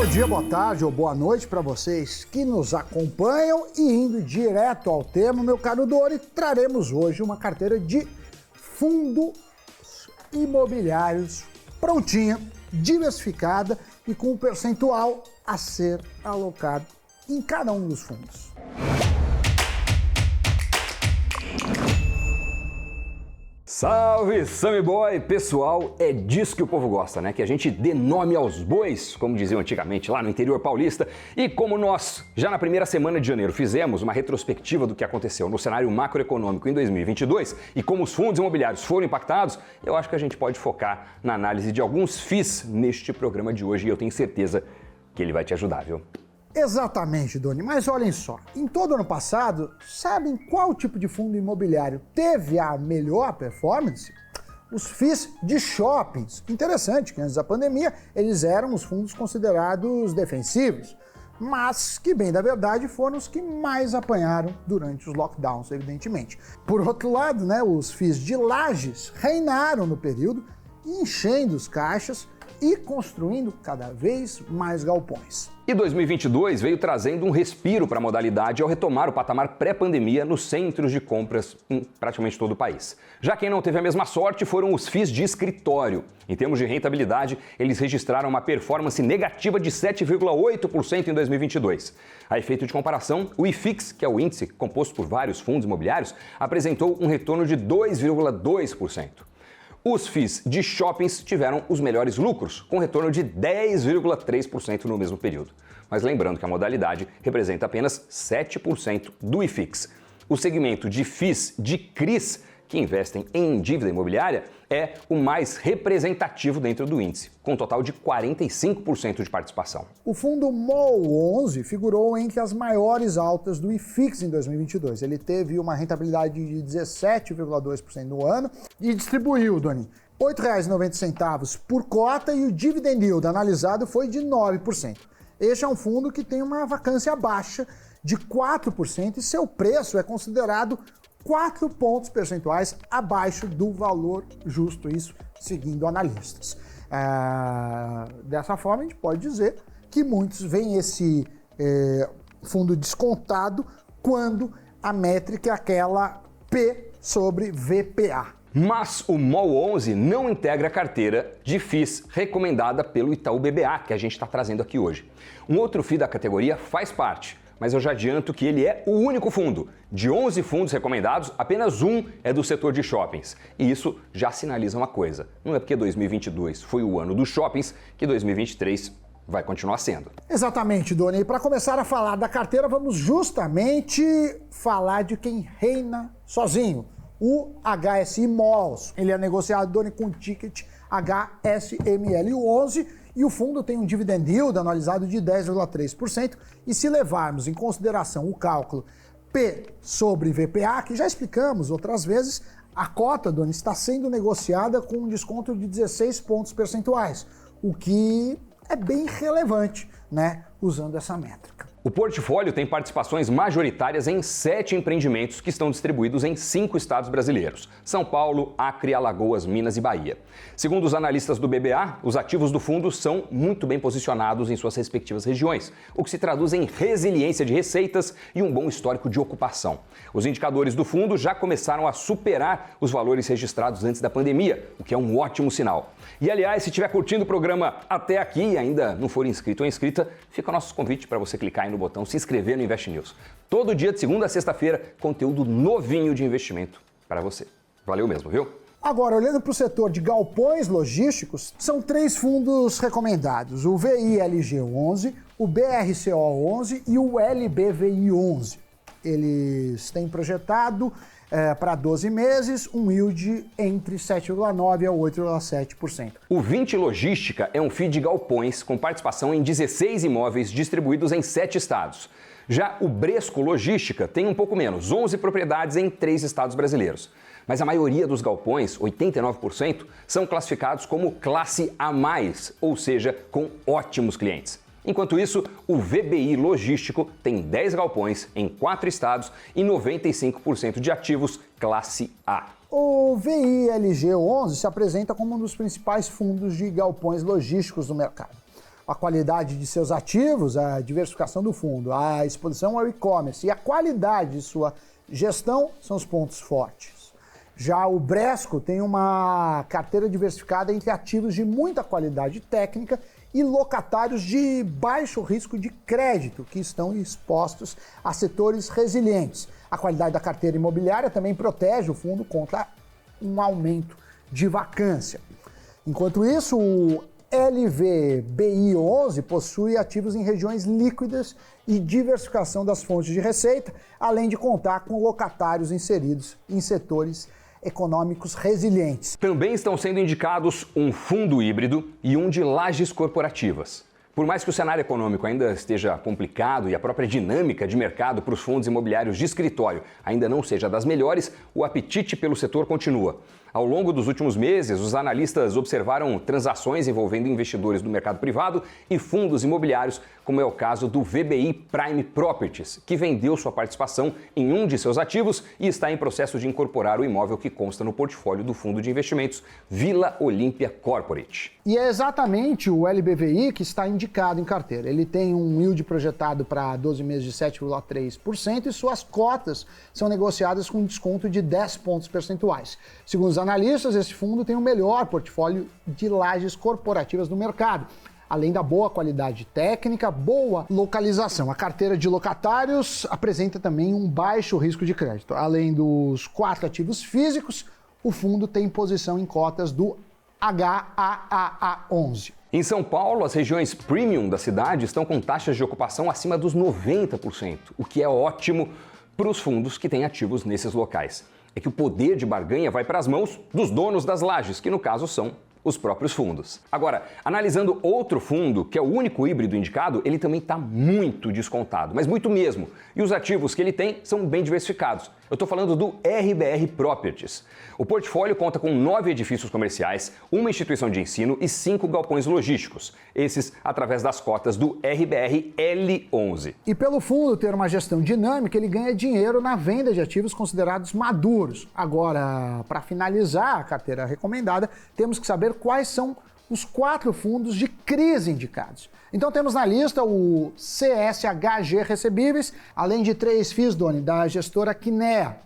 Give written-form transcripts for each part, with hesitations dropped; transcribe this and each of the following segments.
Bom dia, boa tarde ou boa noite para vocês que nos acompanham e indo direto ao tema, meu caro Doni, traremos hoje uma carteira de fundos imobiliários prontinha, diversificada e com um percentual a ser alocado em cada um dos fundos. Salve, Sammy Boy! Pessoal, é disso que o povo gosta, né? Que a gente dê nome aos bois, como diziam antigamente lá no interior paulista. E como nós, já na primeira semana de janeiro, fizemos uma retrospectiva do que aconteceu no cenário macroeconômico em 2022 e como os fundos imobiliários foram impactados, eu acho que a gente pode focar na análise de alguns FIIs neste programa de hoje e eu tenho certeza que ele vai te ajudar, viu? Exatamente, Doni, mas olhem só, em todo ano passado, sabem qual tipo de fundo imobiliário teve a melhor performance? Os FIIs de shoppings. Interessante que antes da pandemia eles eram os fundos considerados defensivos, mas que bem da verdade foram os que mais apanharam durante os lockdowns, evidentemente. Por outro lado, os FIIs de lajes reinaram no período, enchendo os caixas e construindo cada vez mais galpões. E 2022 veio trazendo um respiro para a modalidade ao retomar o patamar pré-pandemia nos centros de compras em praticamente todo o país. Já quem não teve a mesma sorte foram os FIIs de escritório. Em termos de rentabilidade, eles registraram uma performance negativa de 7,8% em 2022. A efeito de comparação, o IFIX, que é o índice composto por vários fundos imobiliários, apresentou um retorno de 2,2%. Os FIIs de shoppings tiveram os melhores lucros, com retorno de 10,3% no mesmo período. Mas lembrando que a modalidade representa apenas 7% do IFIX. O segmento de FIIs de CRIs, que investem em dívida imobiliária, é o mais representativo dentro do índice, com um total de 45% de participação. O fundo MOL 11 figurou entre as maiores altas do IFIX em 2022. Ele teve uma rentabilidade de 17,2% no ano e distribuiu, Doni, R$ 8,90 por cota e o dividend yield analisado foi de 9%. Este é um fundo que tem uma vacância baixa de 4% e seu preço é considerado 4 pontos percentuais abaixo do valor justo, isso seguindo analistas. Dessa forma, a gente pode dizer que muitos veem esse fundo descontado quando a métrica é aquela P sobre VPA. Mas o MOL 11 não integra a carteira de FIIs recomendada pelo Itaú BBA, que a gente está trazendo aqui hoje. Um outro FII da categoria faz parte, mas eu já adianto que ele é o único fundo. De 11 fundos recomendados, apenas um é do setor de shoppings. E isso já sinaliza uma coisa. Não é porque 2022 foi o ano dos shoppings que 2023 vai continuar sendo. Exatamente, Doni. E para começar a falar da carteira, vamos justamente falar de quem reina sozinho. O HSI Malls. Ele é negociado, Doni, com ticket HSML11 e o fundo tem um dividend yield analisado de 10,3%. E se levarmos em consideração o cálculo P sobre VPA, que já explicamos outras vezes, a cota, Doni, está sendo negociada com um desconto de 16 pontos percentuais, o que é bem relevante, usando essa métrica. O portfólio tem participações majoritárias em 7 empreendimentos que estão distribuídos em 5 estados brasileiros: São Paulo, Acre, Alagoas, Minas e Bahia. Segundo os analistas do BBA, os ativos do fundo são muito bem posicionados em suas respectivas regiões, o que se traduz em resiliência de receitas e um bom histórico de ocupação. Os indicadores do fundo já começaram a superar os valores registrados antes da pandemia, o que é um ótimo sinal. E aliás, se estiver curtindo o programa até aqui e ainda não for inscrito ou inscrita, fica o nosso convite para você clicar aí no botão se inscrever no Invest News. Todo dia de segunda a sexta-feira, conteúdo novinho de investimento para você. Valeu mesmo, viu? Agora, olhando para o setor de galpões logísticos, são 3 fundos recomendados: o VILG11, o BRCO11 e o LBVI11. Eles têm projetado para 12 meses um yield entre 7,9% a 8,7%. O 20 Logística é um FII de galpões com participação em 16 imóveis distribuídos em 7 estados. Já o Bresco Logística tem um pouco menos, 11 propriedades em 3 estados brasileiros. Mas a maioria dos galpões, 89%, são classificados como classe A+, ou seja, com ótimos clientes. Enquanto isso, o VBI Logístico tem 10 galpões em 4 estados e 95% de ativos classe A. O VILG11 se apresenta como um dos principais fundos de galpões logísticos do mercado. a qualidade de seus ativos, a diversificação do fundo, a exposição ao e-commerce e a qualidade de sua gestão são os pontos fortes. Já o Bresco tem uma carteira diversificada entre ativos de muita qualidade técnica e locatários de baixo risco de crédito, que estão expostos a setores resilientes. A qualidade da carteira imobiliária também protege o fundo contra um aumento de vacância. Enquanto isso, o LVBI11 possui ativos em regiões líquidas e diversificação das fontes de receita, além de contar com locatários inseridos em setores econômicos resilientes. Também estão sendo indicados um fundo híbrido e um de lajes corporativas. Por mais que o cenário econômico ainda esteja complicado e a própria dinâmica de mercado para os fundos imobiliários de escritório ainda não seja das melhores, o apetite pelo setor continua. Ao longo dos últimos meses, os analistas observaram transações envolvendo investidores do mercado privado e fundos imobiliários, como é o caso do VBI Prime Properties, que vendeu sua participação em um de seus ativos e está em processo de incorporar o imóvel que consta no portfólio do fundo de investimentos Vila Olímpia Corporate. E é exatamente o LBVI que está indicado em carteira. Ele tem um yield projetado para 12 meses de 7,3% e suas cotas são negociadas com desconto de 10 pontos percentuais. Segundo os analistas, esse fundo tem o melhor portfólio de lajes corporativas do mercado, além da boa qualidade técnica, boa localização. A carteira de locatários apresenta também um baixo risco de crédito. Além dos 4 ativos físicos, o fundo tem posição em cotas do HAAA11. Em São Paulo, as regiões premium da cidade estão com taxas de ocupação acima dos 90%, o que é ótimo para os fundos que têm ativos nesses locais. É que o poder de barganha vai para as mãos dos donos das lajes, que no caso são os próprios fundos. Agora, analisando outro fundo, que é o único híbrido indicado, ele também está muito descontado, mas muito mesmo. E os ativos que ele tem são bem diversificados. Eu estou falando do RBR Properties. O portfólio conta com 9 edifícios comerciais, uma instituição de ensino e 5 galpões logísticos. Esses através das cotas do RBR L11. E pelo fundo ter uma gestão dinâmica, ele ganha dinheiro na venda de ativos considerados maduros. Agora, para finalizar a carteira recomendada, temos que saber quais são os 4 fundos de crise indicados. Então temos na lista o CSHG Recebíveis, além de 3 FIIs, Doni, da gestora Kinea.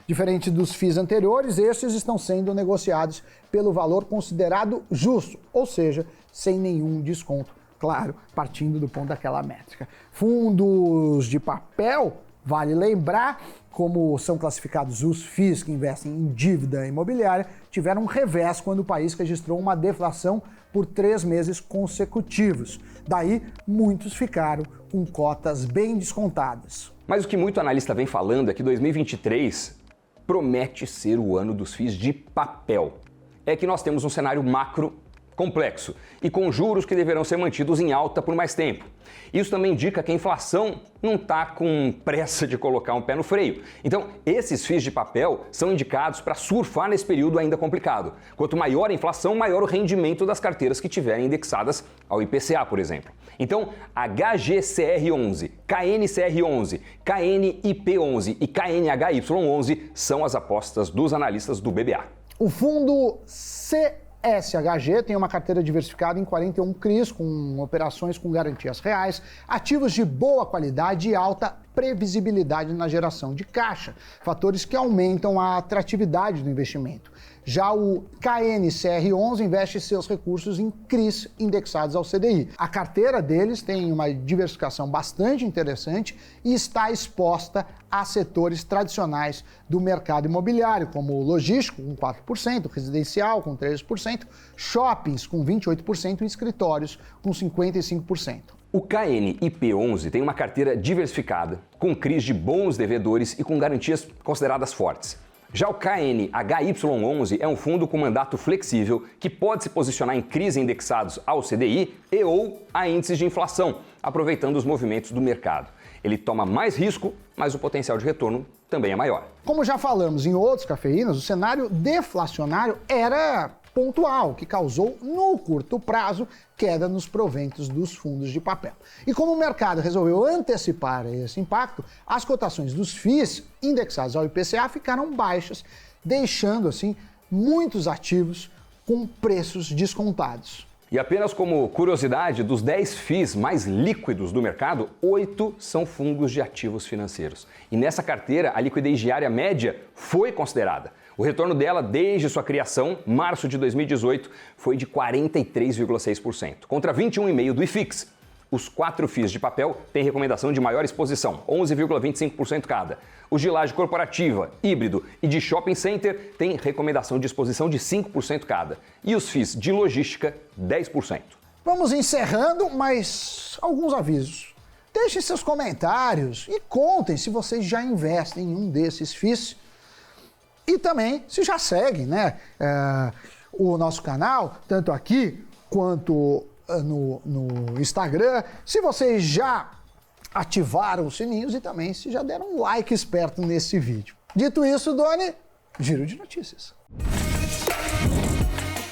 Diferente dos FIIs anteriores, estes estão sendo negociados pelo valor considerado justo, ou seja, sem nenhum desconto, claro, partindo do ponto daquela métrica. Fundos de papel, vale lembrar, como são classificados os FIIs que investem em dívida imobiliária, tiveram um revés quando o país registrou uma deflação por 3 meses consecutivos. Daí, muitos ficaram com cotas bem descontadas. Mas o que muito analista vem falando é que 2023 promete ser o ano dos FIIs de papel. É que nós temos um cenário macro complexo e com juros que deverão ser mantidos em alta por mais tempo. Isso também indica que a inflação não está com pressa de colocar um pé no freio. Então, esses FIIs de papel são indicados para surfar nesse período ainda complicado. Quanto maior a inflação, maior o rendimento das carteiras que tiverem indexadas ao IPCA, por exemplo. Então, HGCR11, KNCR11, KNIP11 e KNHY11 são as apostas dos analistas do BBA. O fundo CSHG tem uma carteira diversificada em 41 CRIs, com operações com garantias reais, ativos de boa qualidade e alta previsibilidade na geração de caixa, fatores que aumentam a atratividade do investimento. Já o KNCR11 investe seus recursos em CRIs indexados ao CDI. A carteira deles tem uma diversificação bastante interessante e está exposta a setores tradicionais do mercado imobiliário, como o logístico, com 4%, residencial, com 13%, shoppings, com 28% e escritórios, com 55%. O KNIP11 tem uma carteira diversificada, com CRIs de bons devedores e com garantias consideradas fortes. Já o KNHY11 é um fundo com mandato flexível que pode se posicionar em CRIs indexados ao CDI e ou a índices de inflação, aproveitando os movimentos do mercado. Ele toma mais risco, mas o potencial de retorno também é maior. Como já falamos em outros cafeínas, o cenário deflacionário era pontual, que causou, no curto prazo, queda nos proventos dos fundos de papel. E como o mercado resolveu antecipar esse impacto, as cotações dos FIIs indexados ao IPCA ficaram baixas, deixando, assim, muitos ativos com preços descontados. E apenas como curiosidade, dos 10 FIIs mais líquidos do mercado, 8 são fundos de ativos financeiros. E nessa carteira, a liquidez diária média foi considerada. O retorno dela desde sua criação, março de 2018, foi de 43,6%, contra 21,5% do IFIX. Os 4 FIIs de papel têm recomendação de maior exposição, 11,25% cada. Os de laje corporativa, híbrido e de shopping center têm recomendação de exposição de 5% cada. E os FIIs de logística, 10%. Vamos encerrando, mas alguns avisos. Deixem seus comentários e contem se vocês já investem em um desses FIIs. E também se já seguem, né, o nosso canal, tanto aqui quanto no Instagram, se vocês já ativaram os sininhos e também se já deram um like esperto nesse vídeo. Dito isso, Doni, giro de notícias.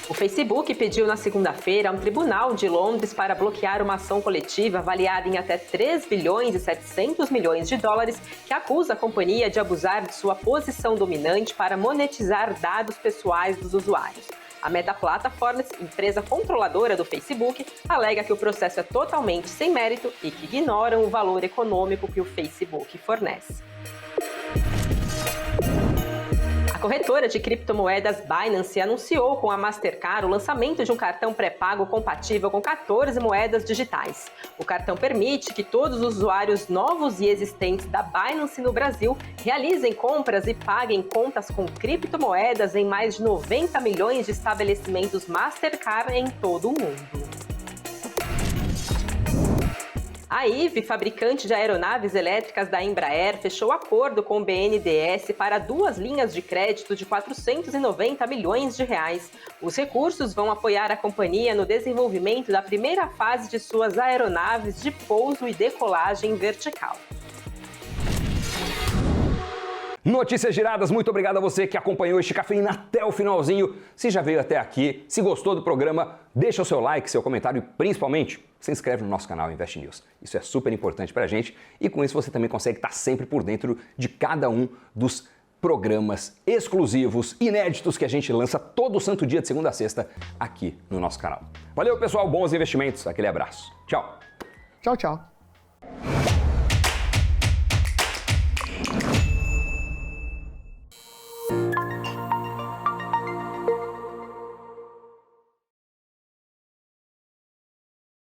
O Facebook pediu na segunda-feira a um tribunal de Londres para bloquear uma ação coletiva avaliada em até 3 bilhões e 700 milhões de dólares que acusa a companhia de abusar de sua posição dominante para monetizar dados pessoais dos usuários. A Meta Platforms, empresa controladora do Facebook, alega que o processo é totalmente sem mérito e que ignoram o valor econômico que o Facebook fornece. A corretora de criptomoedas Binance anunciou com a Mastercard o lançamento de um cartão pré-pago compatível com 14 moedas digitais. O cartão permite que todos os usuários novos e existentes da Binance no Brasil realizem compras e paguem contas com criptomoedas em mais de 90 milhões de estabelecimentos Mastercard em todo o mundo. A IVE, fabricante de aeronaves elétricas da Embraer, fechou acordo com o BNDES para 2 linhas de crédito de 490 milhões de reais. Os recursos vão apoiar a companhia no desenvolvimento da primeira fase de suas aeronaves de pouso e decolagem vertical. Notícias giradas, muito obrigado a você que acompanhou este Cafeína até o finalzinho. Se já veio até aqui, se gostou do programa, deixa o seu like, seu comentário e principalmente se inscreve no nosso canal Invest News. Isso é super importante pra gente e com isso você também consegue estar sempre por dentro de cada um dos programas exclusivos, inéditos que a gente lança todo santo dia de segunda a sexta aqui no nosso canal. Valeu pessoal, bons investimentos, aquele abraço. Tchau. Tchau, tchau.